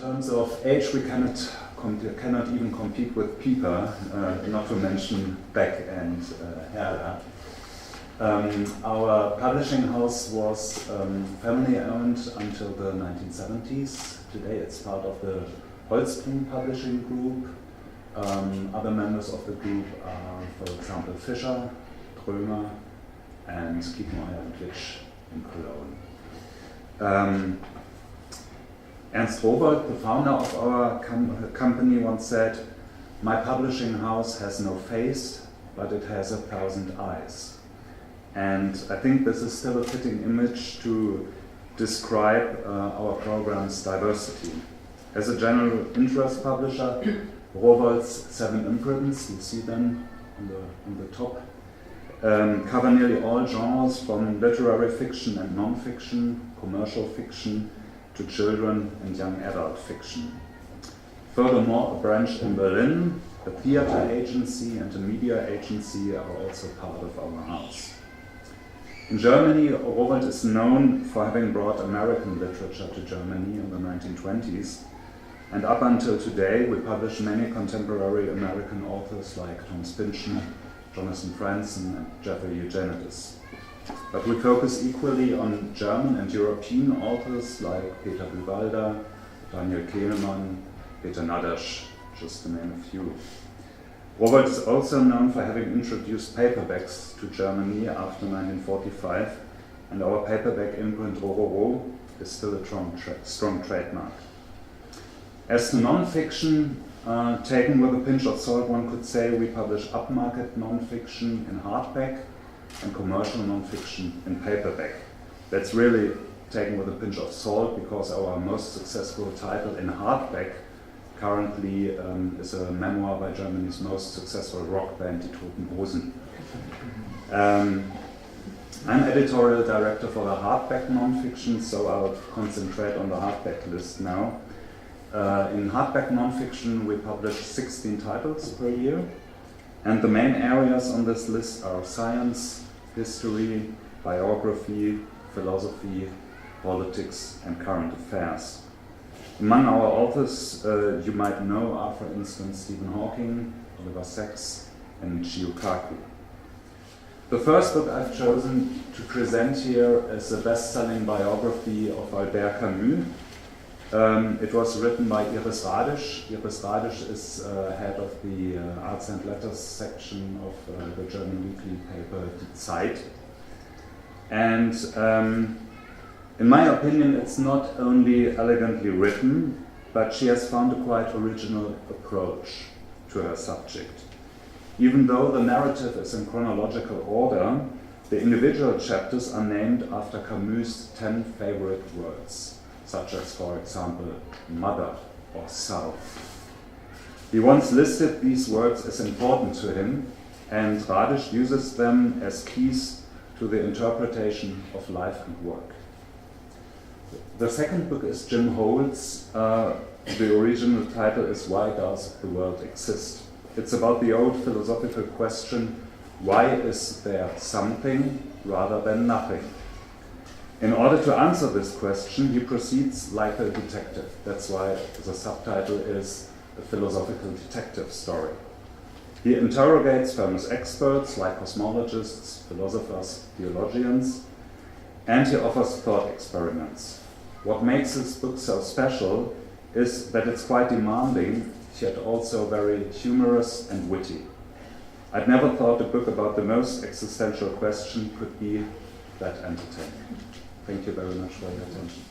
terms of age, we cannot even compete with Pieper, not to mention Beck and Herder. Our publishing house was family-owned until the 1970s. Today it's part of the Holzbrunn Publishing Group. Other members of the group are, for example, Fischer, Blome, and Kiepenheuer and Witsch in Cologne. Ernst Rowohlt, the founder of our company, once said, "My publishing house has no face, but it has 1,000 eyes." And I think this is still a fitting image to describe our program's diversity. As a general interest publisher, Rowohlt's 7 imprints, you see them on the top, cover nearly all genres from literary fiction and non-fiction, commercial fiction, to children and young adult fiction. Furthermore, a branch in Berlin, a theater agency and a media agency are also part of our house. In Germany, Rowohlt is known for having brought American literature to Germany in the 1920s, and up until today we publish many contemporary American authors like Thomas Pynchon, Jonathan Franzen and Jeffrey Eugenides. But we focus equally on German and European authors like Peter Buwalda, Daniel Kehlmann, Peter Nadasch, just to name a few. Rowohlt is also known for having introduced paperbacks to Germany after 1945, and our paperback imprint Rowohlt is still a strong trademark. As to non-fiction, taken with a pinch of salt, one could say we publish upmarket non-fiction in hardback and commercial non-fiction in paperback. That's really taken with a pinch of salt because our most successful title in hardback currently is a memoir by Germany's most successful rock band, Die Toten Hosen. I'm editorial director for the hardback non-fiction, so I'll concentrate on the hardback list now. In hardback non-fiction, we publish 16 titles per year, and the main areas on this list are science, history, biography, philosophy, politics, and current affairs. Among our authors you might know are, for instance, Stephen Hawking, Oliver Sacks, and Michio Kaku. The first book I've chosen to present here is a best-selling biography of Albert Camus. It was written by Iris Radisch. Iris Radisch is head of the Arts and Letters section of the German weekly paper Die Zeit. And in my opinion, it's not only elegantly written, but she has found a quite original approach to her subject. Even though the narrative is in chronological order, the individual chapters are named after Camus' 10 favorite words, such as, for example, mother or south. He once listed these words as important to him, and Radisch uses them as keys to the interpretation of life and work. The second book is Jim Holt's. The original title is Why Does the World Exist? It's about the old philosophical question, why is there something rather than nothing? In order to answer this question, he proceeds like a detective. That's why the subtitle is A Philosophical Detective Story. He interrogates famous experts like cosmologists, philosophers, theologians, and he offers thought experiments. What makes this book so special is that it's quite demanding, yet also very humorous and witty. I'd never thought a book about the most existential question could be that entertaining. Thank you very much for your attention.